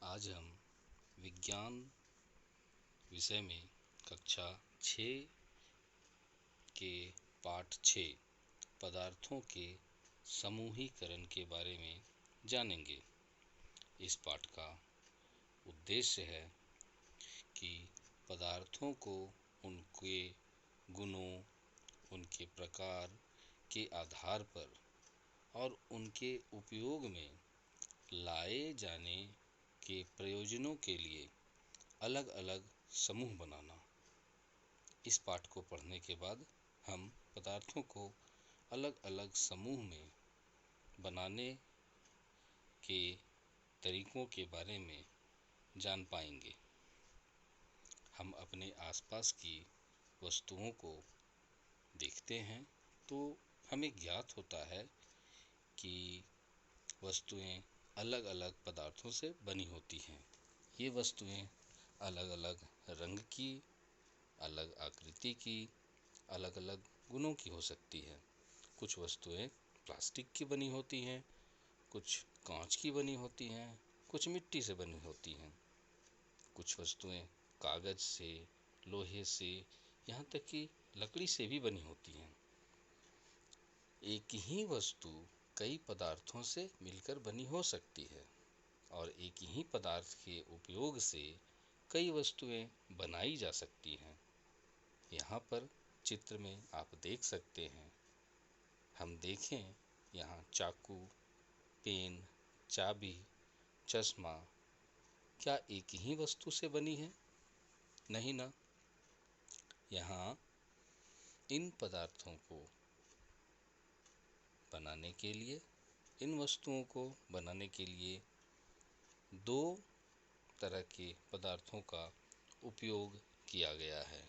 आज हम विज्ञान विषय में कक्षा 6 के पाठ 6 पदार्थों के समूहीकरण के बारे में जानेंगे। इस पाठ का उद्देश्य है कि पदार्थों को उनके गुणों, उनके प्रकार के आधार पर और उनके उपयोग में लाए जाने के प्रयोजनों के लिए अलग अलग समूह बनाना। इस पाठ को पढ़ने के बाद हम पदार्थों को अलग अलग समूह में बनाने के तरीकों के बारे में जान पाएंगे। हम अपने आसपास की वस्तुओं को देखते हैं तो हमें ज्ञात होता है कि वस्तुएं अलग अलग पदार्थों से बनी होती हैं। ये वस्तुएं अलग अलग रंग की, अलग आकृति की, अलग अलग गुणों की हो सकती है। कुछ वस्तुएं प्लास्टिक की बनी होती हैं, कुछ कांच की बनी होती हैं, कुछ मिट्टी से बनी होती हैं। कुछ वस्तुएं कागज से, लोहे से, यहाँ तक कि लकड़ी से भी बनी होती हैं। एक ही वस्तु कई पदार्थों से मिलकर बनी हो सकती है और एक ही पदार्थ के उपयोग से कई वस्तुएं बनाई जा सकती हैं। यहाँ पर चित्र में आप देख सकते हैं। हम देखें, यहाँ चाकू, पेन, चाबी, चश्मा क्या एक ही वस्तु से बनी है? नहीं ना। यहाँ इन पदार्थों को बनाने के लिए, इन वस्तुओं को बनाने के लिए दो तरह के पदार्थों का उपयोग किया गया है।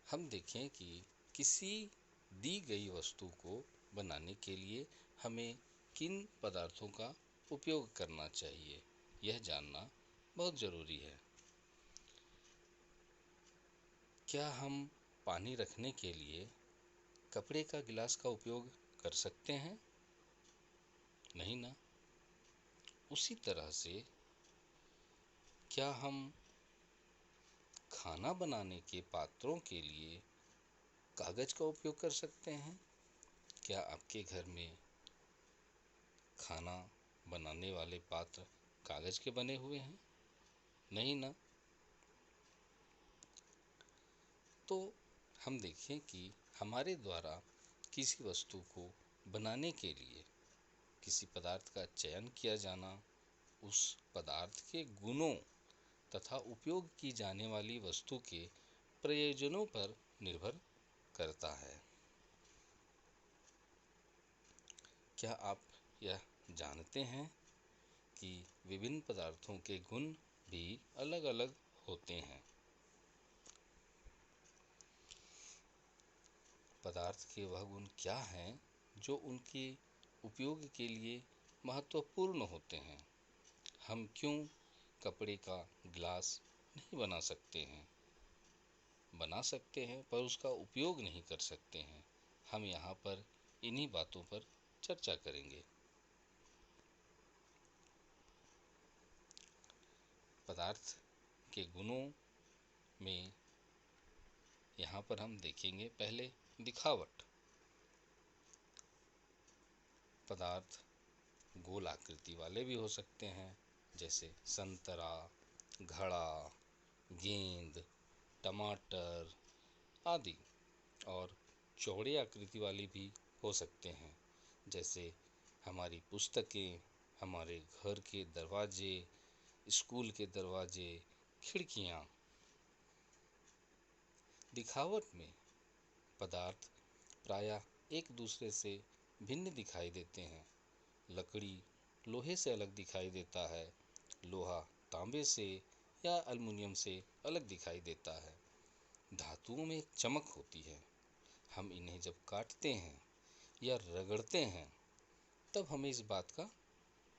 हम देखें कि किसी दी गई वस्तु को बनाने के लिए हमें किन पदार्थों का उपयोग करना चाहिए, यह जानना बहुत ज़रूरी है। क्या हम पानी रखने के लिए कपड़े का गिलास का उपयोग कर सकते हैं? नहीं ना। उसी तरह से क्या हम खाना बनाने के पात्रों के लिए कागज का उपयोग कर सकते हैं? क्या आपके घर में खाना बनाने वाले पात्र कागज के बने हुए हैं? नहीं ना। तो हम देखें कि हमारे द्वारा किसी वस्तु को बनाने के लिए किसी पदार्थ का चयन किया जाना उस पदार्थ के गुणों तथा उपयोग की जाने वाली वस्तु के प्रयोजनों पर निर्भर करता है। क्या आप यह जानते हैं कि विभिन्न पदार्थों के गुण भी अलग अलग होते हैं? पदार्थ के वह गुण क्या हैं जो उनके उपयोग के लिए महत्वपूर्ण होते हैं? हम क्यों कपड़े का गिलास नहीं बना सकते हैं? बना सकते हैं पर उसका उपयोग नहीं कर सकते हैं। हम यहाँ पर इन्हीं बातों पर चर्चा करेंगे। पदार्थ के गुणों में यहाँ पर हम देखेंगे पहले दिखावट। पदार्थ गोल आकृति वाले भी हो सकते हैं, जैसे संतरा, घड़ा, गेंद, टमाटर आदि, और चौड़े आकृति वाली भी हो सकते हैं, जैसे हमारी पुस्तकें, हमारे घर के दरवाजे, स्कूल के दरवाजे, खिड़कियाँ। दिखावट में पदार्थ प्रायः एक दूसरे से भिन्न दिखाई देते हैं। लकड़ी लोहे से अलग दिखाई देता है, लोहा तांबे से या एल्युमिनियम से अलग दिखाई देता है। धातुओं में एक चमक होती है। हम इन्हें जब काटते हैं या रगड़ते हैं तब हमें इस बात का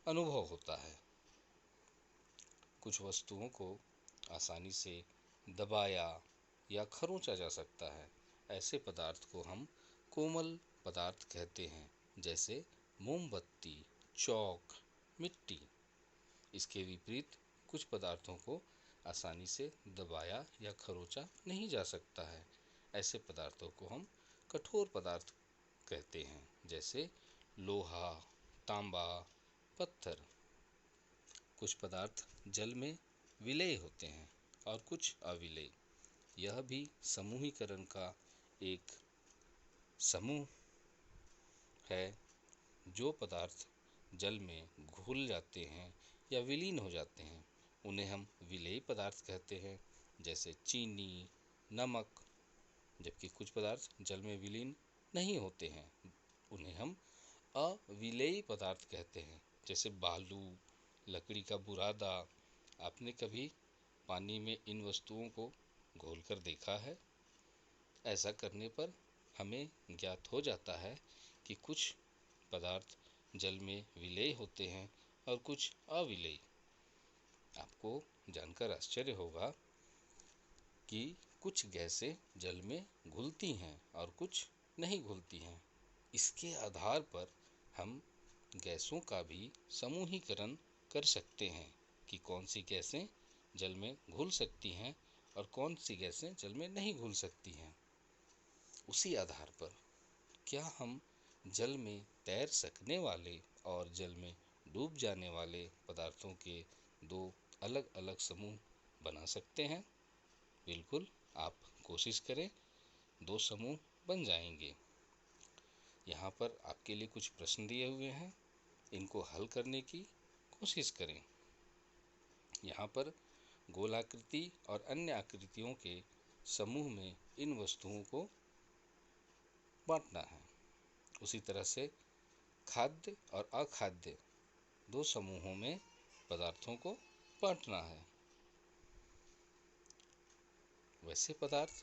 अनुभव होता है। कुछ वस्तुओं को आसानी से दबाया या खरोंचा जा सकता है। ऐसे पदार्थ को हम कोमल पदार्थ कहते हैं, जैसे मोमबत्ती, चॉक, मिट्टी। इसके विपरीत कुछ पदार्थों को आसानी से दबाया या खरोंचा नहीं जा सकता है। ऐसे पदार्थों को हम कठोर पदार्थ कहते हैं, जैसे लोहा, तांबा, पत्थर। कुछ पदार्थ जल में विलेय होते हैं और कुछ अविलेय। यह भी समूहीकरण का एक समूह है। जो पदार्थ जल में घुल जाते हैं या विलीन हो जाते हैं उन्हें हम विलेयी पदार्थ कहते हैं, जैसे चीनी, नमक। जबकि कुछ पदार्थ जल में विलीन नहीं होते हैं, उन्हें हम अविलेयी पदार्थ कहते हैं, जैसे बालू, लकड़ी का बुरादा। आपने कभी पानी में इन वस्तुओं को घोलकर देखा है? ऐसा करने पर हमें ज्ञात हो जाता है कि कुछ पदार्थ जल में विलेय होते हैं और कुछ अविलेय। आपको जानकर आश्चर्य होगा कि कुछ गैसें जल में घुलती हैं और कुछ नहीं घुलती हैं। इसके आधार पर हम गैसों का भी समूहीकरण कर सकते हैं कि कौन सी गैसें जल में घुल सकती हैं और कौन सी गैसें जल में नहीं घुल सकती हैं। उसी आधार पर क्या हम जल में तैर सकने वाले और जल में डूब जाने वाले पदार्थों के दो अलग अलग समूह बना सकते हैं? बिल्कुल, आप कोशिश करें, दो समूह बन जाएंगे। यहाँ पर आपके लिए कुछ प्रश्न दिए हुए हैं, इनको हल करने की कोशिश करें। यहाँ पर गोलाकृति और अन्य आकृतियों के समूह में इन वस्तुओं को बांटना है। उसी तरह से खाद्य और अखाद्य दो समूहों में पदार्थों को बांटना है। वैसे पदार्थ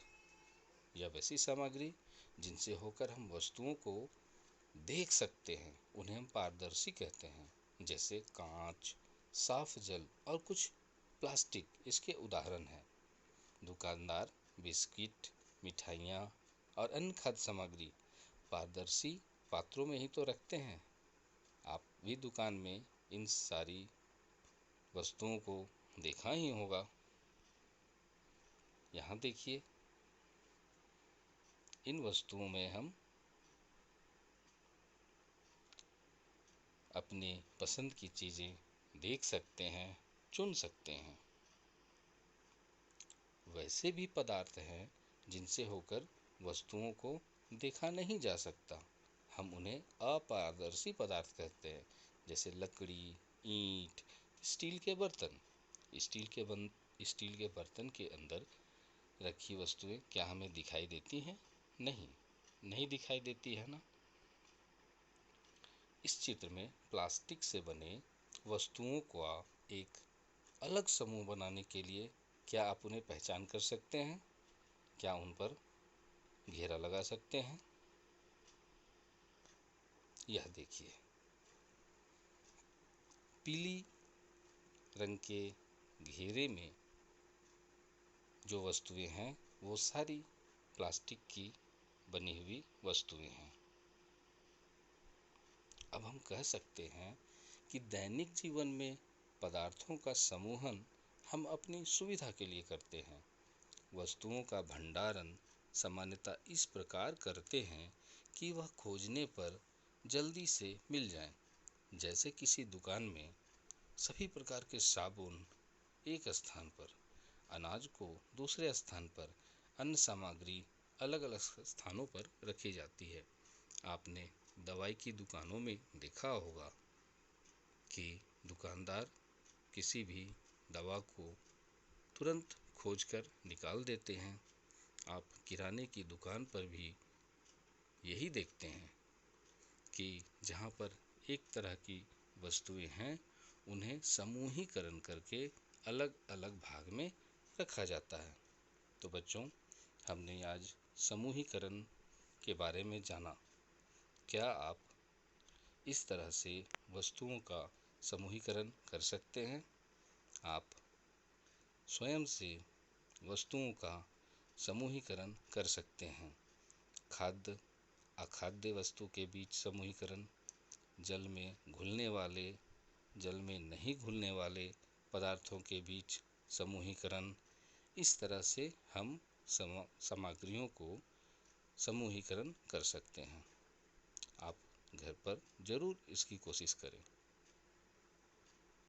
या वैसी सामग्री जिनसे होकर हम वस्तुओं को देख सकते हैं उन्हें हम पारदर्शी कहते हैं, जैसे कांच, साफ जल और कुछ प्लास्टिक इसके उदाहरण हैं। दुकानदार बिस्किट, मिठाइयाँ और अन्य खाद्य सामग्री पारदर्शी पात्रों में ही तो रखते हैं। आप भी दुकान में इन सारी वस्तुओं को देखा ही होगा। यहाँ देखिए, इन वस्तुओं में हम अपनी पसंद की चीज़ें देख सकते हैं, चुन सकते हैं। वैसे भी पदार्थ हैं जिनसे होकर वस्तुओं को देखा नहीं जा सकता, हम उन्हें अपारदर्शी पदार्थ कहते हैं, जैसे लकड़ी, ईंट, स्टील के बर्तन। स्टील के बर्तन के अंदर रखी वस्तुएं क्या हमें दिखाई देती हैं? नहीं दिखाई देती है ना। इस चित्र में प्लास्टिक से बने वस्तुओं का एक अलग समूह बनाने के लिए क्या आप उन्हें पहचान कर सकते हैं? क्या उन पर घेरा लगा सकते हैं? यह देखिए, पीली रंग के घेरे में जो वस्तुएं हैं वो सारी प्लास्टिक की बनी हुई वस्तुएं हैं। अब हम कह सकते हैं कि दैनिक जीवन में पदार्थों का समूहन हम अपनी सुविधा के लिए करते हैं। वस्तुओं का भंडारण सामान्यतः इस प्रकार करते हैं कि वह खोजने पर जल्दी से मिल जाएं। जैसे किसी दुकान में सभी प्रकार के साबुन एक स्थान पर, अनाज को दूसरे स्थान पर, अन्य सामग्री अलग अलग स्थानों पर रखी जाती है। आपने दवाई की दुकानों में देखा होगा कि दुकानदार किसी भी दवा को तुरंत खोजकर निकाल देते हैं। आप किराने की दुकान पर भी यही देखते हैं कि जहाँ पर एक तरह की वस्तुएं हैं उन्हें समूहीकरण करके अलग अलग भाग में रखा जाता है। तो बच्चों, हमने आज समूहीकरण के बारे में जाना। क्या आप इस तरह से वस्तुओं का समूहीकरण कर सकते हैं? आप स्वयं से वस्तुओं का समूहीकरण कर सकते हैं। खाद्य अखाद्य वस्तु के बीच समूहीकरण, जल में घुलने वाले जल में नहीं घुलने वाले पदार्थों के बीच समूहीकरण। इस तरह से हम सामग्रियों को समूहीकरण कर सकते हैं। आप घर पर ज़रूर इसकी कोशिश करें।